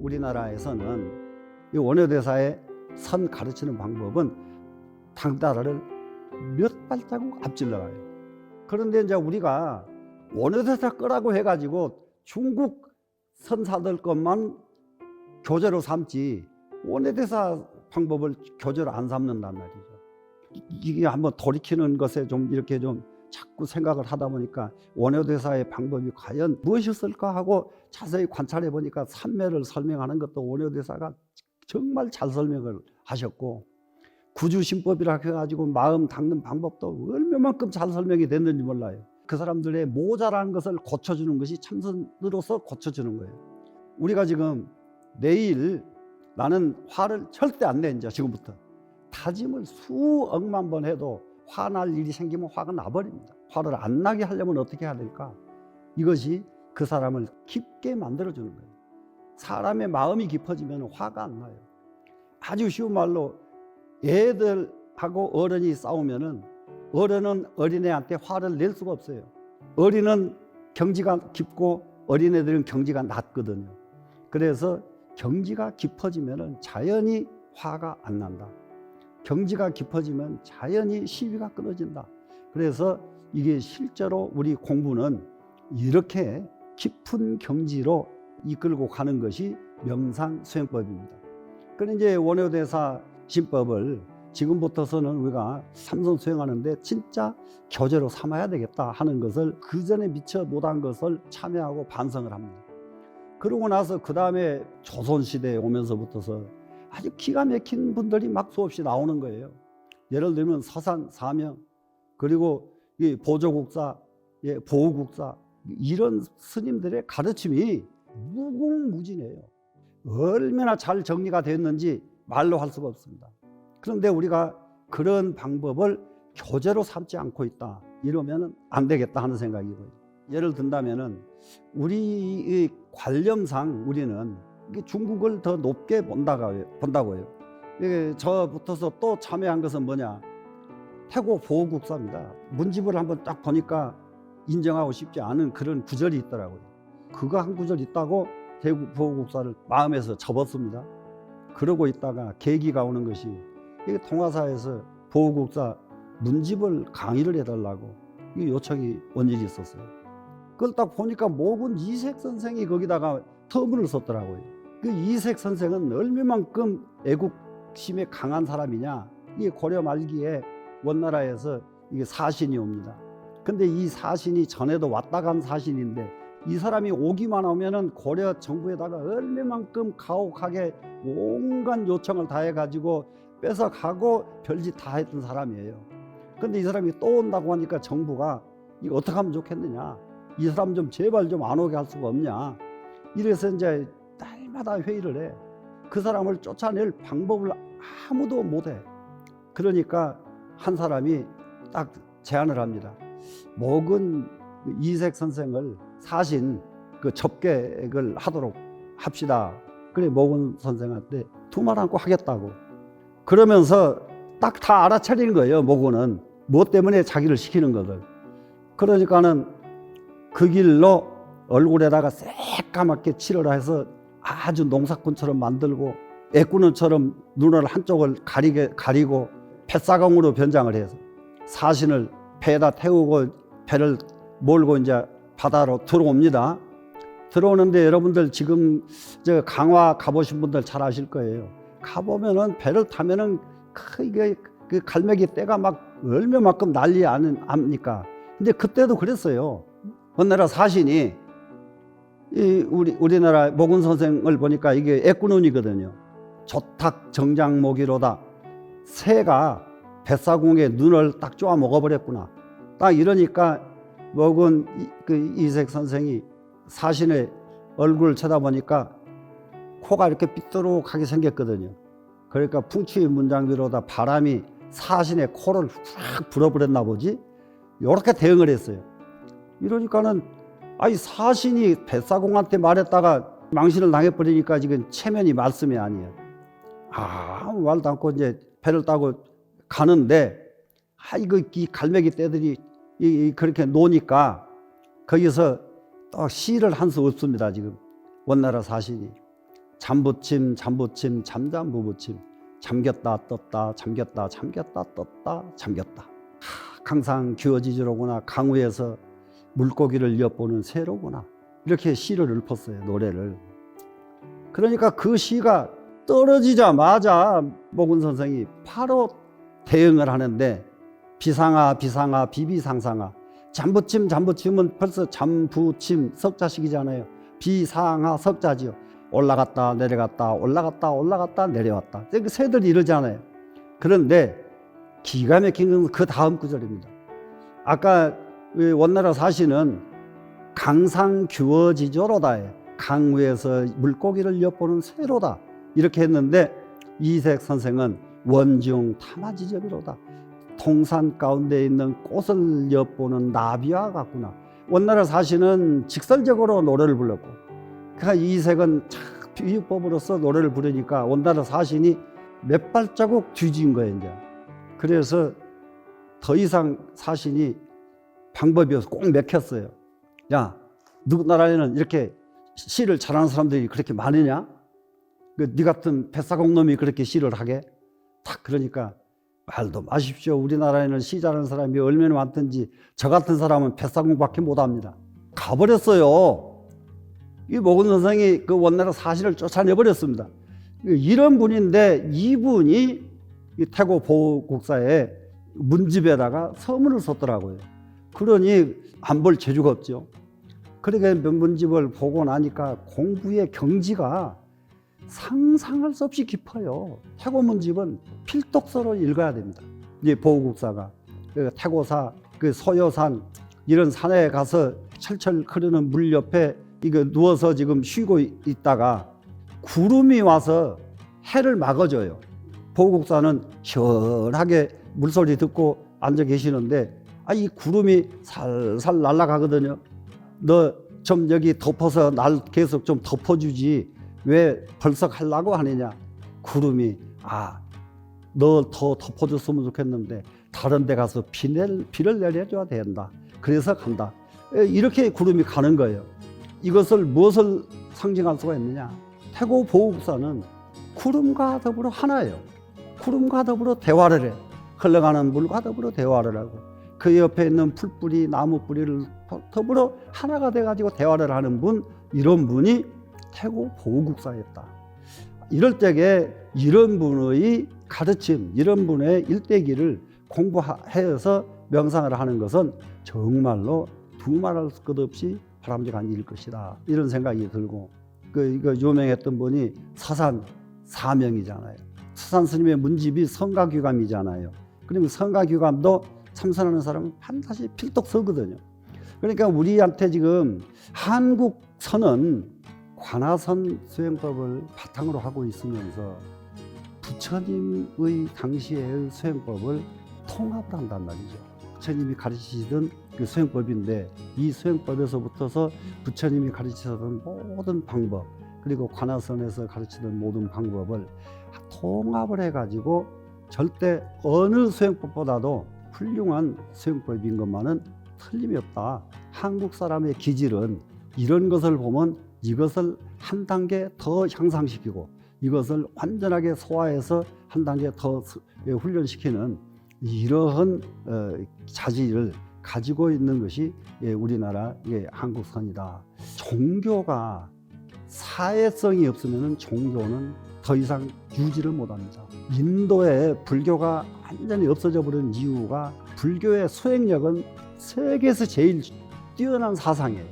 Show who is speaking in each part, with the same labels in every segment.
Speaker 1: 우리나라에서는 이 원효대사의 선 가르치는 방법은 당나라를 몇 발자국 앞질러 가요. 그런데 이제 우리가 원효대사 끄라고 해가지고 중국 선사들 것만 교재로 삼지 원효대사 방법을 교재로 안 삼는단 말이죠. 이게 한번 돌이키는 것에 좀 이렇게 좀 자꾸 생각을 하다 보니까 원효대사의 방법이 과연 무엇이었을까 하고 자세히 관찰해 보니까 삼매를 설명하는 것도 원효대사가 정말 잘 설명을 하셨고, 구주신법이라 해가지고 마음 닦는 방법도 얼마만큼 잘 설명이 됐는지 몰라요. 그 사람들의 모자란 것을 고쳐주는 것이 참선으로서 고쳐주는 거예요. 우리가 지금 내일 나는 화를 절대 안 내, 이제 지금부터 다짐을 수억만 번 해도 화날 일이 생기면 화가 나버립니다. 화를 안 나게 하려면 어떻게 해야 될까? 이것이 그 사람을 깊게 만들어주는 거예요. 사람의 마음이 깊어지면 화가 안 나요. 아주 쉬운 말로 애들하고 어른이 싸우면은 어른은 어린애한테 화를 낼 수가 없어요. 어린은 경지가 깊고 어린애들은 경지가 낮거든요. 그래서 경지가 깊어지면은 자연히 화가 안 난다. 경지가 깊어지면 자연히 시비가 끊어진다. 그래서 이게 실제로 우리 공부는 이렇게 깊은 경지로 이끌고 가는 것이 명상수행법입니다. 그런데 이제 원효대사 신법을 지금부터서는 우리가 삼선 수행하는데 진짜 교재로 삼아야 되겠다 하는 것을, 그 전에 미처 못한 것을 참여하고 반성을 합니다. 그러고 나서 그 다음에 조선시대에 오면서부터서 아주 기가 막힌 분들이 막 수없이 나오는 거예요. 예를 들면 서산, 사명, 그리고 이 보조국사, 보우국사, 이런 스님들의 가르침이 무궁무진해요. 얼마나 잘 정리가 됐는지 말로 할 수가 없습니다. 그런데 우리가 그런 방법을 교재로 삼지 않고 있다, 이러면 안 되겠다 하는 생각이고요. 예를 든다면은 우리의 관념상 우리는 중국을 더 높게 본다고요. 저부터서 또 참여한 것은 뭐냐? 태고 보호국사입니다. 문집을 한번 딱 보니까 인정하고 싶지 않은 그런 구절이 있더라고요. 그거 한 구절 있다고 태고 보호국사를 마음에서 접었습니다. 그러고 있다가 계기가 오는 것이, 이게 통화사에서 보호국사 문집을 강의를 해달라고 이 요청이 온 일이 있었어요. 그걸 딱 보니까 모군 이색 선생이 거기다가 터문을 썼더라고요. 그 이색 선생은 얼마만큼 애국심에 강한 사람이냐? 이게 고려 말기에 원나라에서 이게 사신이 옵니다. 근데 이 사신이 전에도 왔다 간 사신인데, 이 사람이 오기만 하면은 고려 정부에다가 얼마만큼 가혹하게 온갖 요청을 다 해가지고 뺏어가고 별짓 다 했던 사람이에요. 근데 이 사람이 또 온다고 하니까 정부가 이거 어떻게 하면 좋겠느냐? 이 사람 좀 제발 좀 안 오게 할 수가 없냐? 이래서 이제 날마다 회의를 해. 그 사람을 쫓아낼 방법을 아무도 못해. 그러니까 한 사람이 딱 제안을 합니다. 목은 이색 선생을 사신 그 접객을 하도록 합시다. 그래 목은 선생한테 두 말 않고 하겠다고. 그러면서 딱 다 알아차리는 거예요. 목은 무엇 때문에 자기를 시키는 것을. 그러니까는 그 길로 얼굴에다가 새까맣게 칠을 해서 아주 농사꾼처럼 만들고, 애꾸는처럼 눈을 한쪽을 가리고 뱃사공으로 변장을 해서 사신을 배에다 태우고 배를 몰고 이제 바다로 들어옵니다. 들어오는데 여러분들 지금 저 강화 가보신 분들 잘 아실 거예요. 가보면은 배를 타면은 그 갈매기 떼가 막 얼마만큼 난리 압니까? 근데 그때도 그랬어요. 어느 나라 사신이 우리나라 목은 선생을 보니까 이게 애꾸눈이거든요. 조탁 정장모기로다. 새가 뱃사공에 눈을 딱 쪼아 먹어버렸구나. 딱 이러니까 목은 그 이색 선생이 사신의 얼굴을 쳐다보니까 코가 이렇게 삐뚤하게 생겼거든요. 그러니까 풍취의 문장비로다 바람이 사신의 코를 확 불어버렸나 보지? 이렇게 대응을 했어요. 이러니까는 아니 사신이 뱃사공한테 말했다가 망신을 당해버리니까 지금 체면이 말씀이 아니에요. 아무 말도 않고 이제 배를 타고 가는데, 이거 이 갈매기 떼들이 그렇게 노니까 거기서 또 시를 한 수 없습니다. 지금 원나라 사신이 잠부침 잠부침 잠잠부부침 잠겼다 떴다 잠겼다 잠겼다 떴다 잠겼다. 강상 규어지지로구나 강우에서 물고기를 엿보는 새로구나. 이렇게 시를 읊었어요. 노래를. 그러니까 그 시가 떨어지자마자 목은 선생이 바로 대응을 하는데 비상하 비상하 비비상상하. 잠부침 잠부침은 벌써 잠부침 석자식이잖아요. 비상하 석자지요. 올라갔다 내려갔다 올라갔다 올라갔다 내려왔다. 새들이 이러잖아요. 그런데 기가 막힌 건 그 다음 구절입니다. 아까 원나라 사시는 강상규어지조로다에 강우에서 물고기를 엿보는 새로다 이렇게 했는데 이색 선생은 원중 탐화지접이로다. 동산 가운데 있는 꽃을 엿보는 나비와 같구나. 원나라 사시는 직설적으로 노래를 불렀고 그러니까 이색은 비유법으로서 노래를 부르니까 원나라 사신이 몇 발자국 뒤진 거예요. 이제. 그래서 더 이상 사신이 방법이 없어 꼭 맥혔어요. 야, 누구 나라에는 이렇게 시를 잘하는 사람들이 그렇게 많으냐? 네 같은 뱃사공 놈이 그렇게 시를 하게? 딱 그러니까 말도 마십시오. 우리나라에는 시 잘하는 사람이 얼마나 많든지 저 같은 사람은 뱃사공밖에 못합니다. 가버렸어요. 이 목은 선생이 그 원나라 사신을 쫓아내버렸습니다. 이런 분인데 이분이 이 태고 보국사에 문집에다가 서문을 썼더라고요. 그러니 안 볼 재주가 없죠. 그러니까 문집을 보고 나니까 공부의 경지가 상상할 수 없이 깊어요. 태고 문집은 필독서로 읽어야 됩니다. 이제 보국사가 그 태고사, 그 소요산 이런 산에 가서 철철 흐르는 물 옆에 이거 누워서 지금 쉬고 있다가 구름이 와서 해를 막아줘요. 보국사는 시원하게 물소리 듣고 앉아 계시는데 이 구름이 살살 날아가거든요. 너 좀 여기 덮어서 날 계속 좀 덮어주지 왜 벌써 하려고 하느냐. 구름이 너 더 덮어줬으면 좋겠는데 다른 데 가서 비를 내려줘야 된다. 그래서 간다. 이렇게 구름이 가는 거예요. 이것을 무엇을 상징할 수가 있느냐. 태고 보국사는 구름과 더불어 하나예요. 구름과 더불어 대화를 해. 흘러가는 물과 더불어 대화를 하고 그 옆에 있는 풀뿌리, 나무 뿌리를 더불어 하나가 돼가지고 대화를 하는 분, 이런 분이 태고 보국사였다. 이럴 때에 이런 분의 가르침, 이런 분의 일대기를 공부해서 명상을 하는 것은 정말로 두말할 것 없이 바람직한 일일 것이다. 이런 생각이 들고 이거 유명했던 분이 서산 사명이잖아요. 서산 스님의 문집이 성가규감이잖아요. 그러면 성가규감도 참선하는 사람은 반드시 필독서거든요. 그러니까 우리한테 지금 한국선은 관아선 수행법을 바탕으로 하고 있으면서 부처님의 당시의 수행법을 통합을 한단 말이죠. 부처님이 가르치시던 그 수행법인데 이 수행법에서부터서 부처님이 가르치셨던 모든 방법 그리고 관아선에서 가르치던 모든 방법을 통합을 해가지고 절대 어느 수행법보다도 훌륭한 수행법인 것만은 틀림이 없다. 한국 사람의 기질은 이런 것을 보면 이것을 한 단계 더 향상시키고 이것을 완전하게 소화해서 한 단계 더 훈련시키는 이러한 자질을 가지고 있는 것이 우리나라의 한국선이다. 종교가 사회성이 없으면 종교는 더 이상 유지를 못합니다. 인도의 불교가 완전히 없어져 버린 이유가 불교의 수행력은 세계에서 제일 뛰어난 사상이에요.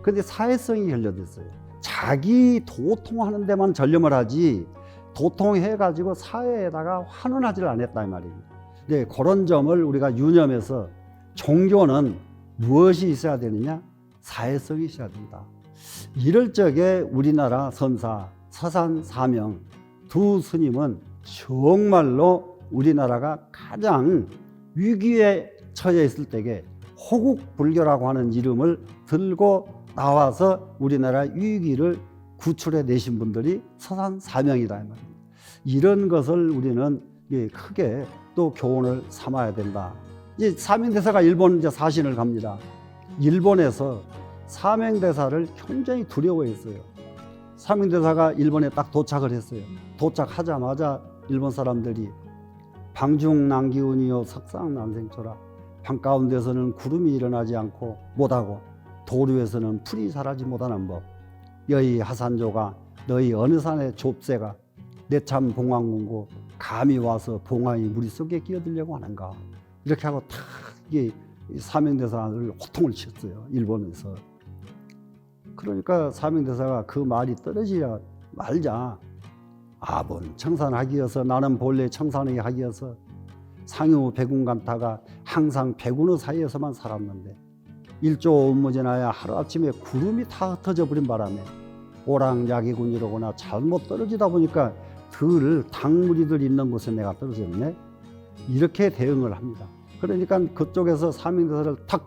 Speaker 1: 그런데 사회성이 결여됐어요. 자기 도통하는 데만 전념을 하지 도통해가지고 사회에다가 환원하지를 않았다 이 말입니다. 네, 그런 점을 우리가 유념해서 종교는 무엇이 있어야 되느냐? 사회성이 있어야 된다. 이럴 적에 우리나라 선사 서산 사명 두 스님은 정말로 우리나라가 가장 위기에 처해 있을 때에 호국불교라고 하는 이름을 들고 나와서 우리나라 위기를 구출해 내신 분들이 서산 사명이다 이 말입니다. 이런 것을 우리는 크게 또 교훈을 삼아야 된다. 이 사명대사가 일본 이제 사신을 갑니다. 일본에서 사명대사를 굉장히 두려워했어요. 사명대사가 일본에 딱 도착을 했어요. 도착하자마자 일본 사람들이 방중난기운이요 석상난생초라, 방 가운데서는 구름이 일어나지 않고 못하고 도류에서는 풀이 자라지 못하는 법, 여의 하산조가 너희 어느 산의 좁새가 내참 봉황군고 감히 와서 봉황이 무리 속에 끼어들려고 하는가, 이렇게 하고 다 이게 사명대사를 호통을 쳤어요, 일본에서. 그러니까 사명대사가 그 말이 떨어지자 말자, 아본 청산하기여서 나는 본래 청산의 하기여서 상유 백운간타가 항상 백운의 사이에서만 살았는데 일조 업무지나야 하루아침에 구름이 다 흩어져 버린 바람에 오랑야기군이로거나 잘못 떨어지다 보니까 들 당무리들 있는 곳에 내가 떨어졌네, 이렇게 대응을 합니다. 그러니까 그쪽에서 사명대사를 탁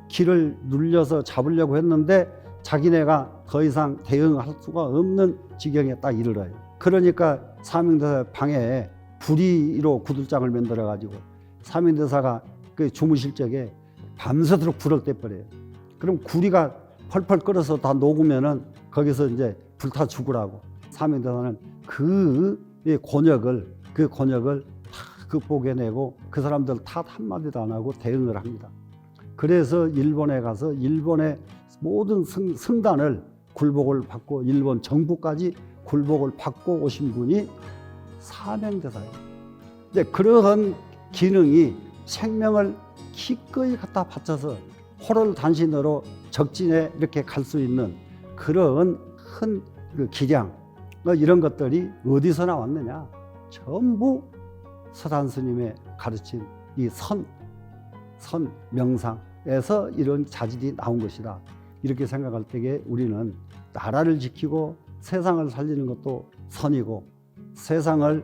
Speaker 1: 길을 눌려서 잡으려고 했는데 자기네가 더 이상 대응할 수가 없는 지경에 딱 이르러요. 그러니까 사명대사 방에 불의로 구들장을 만들어 가지고 사명대사가 그 주무실 적에 밤새도록 불을 떼버려요. 그럼 구리가 펄펄 끓어서 다 녹으면은 거기서 이제 불타 죽으라고. 사명대사는 그 곤욕을 다 극복해내고 그 사람들 탓 한마디도 안 하고 대응을 합니다. 그래서 일본에 가서 일본의 모든 성단을 굴복을 받고 일본 정부까지 굴복을 받고 오신 분이 사명대사예요. 이제 그러한 기능이 생명을 기꺼이 갖다 바쳐서 호를 단신으로 적진에 이렇게 갈 수 있는 그런 큰 그 기량, 이런 것들이 어디서 나왔느냐? 전부 서단 스님의 가르친 이 선 명상에서 이런 자질이 나온 것이다. 이렇게 생각할 때에 우리는 나라를 지키고 세상을 살리는 것도 선이고, 세상을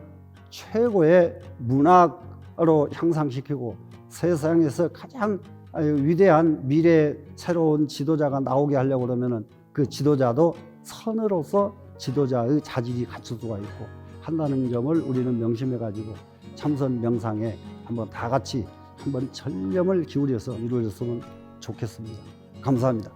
Speaker 1: 최고의 문화로 향상시키고 세상에서 가장 위대한 미래 새로운 지도자가 나오게 하려고 그러면은 그 지도자도 선으로서 지도자의 자질이 갖출 수가 있고 한다는 점을 우리는 명심해 가지고 참선 명상에 한번 다 같이 한번 전념을 기울여서 이루어졌으면 좋겠습니다. 감사합니다.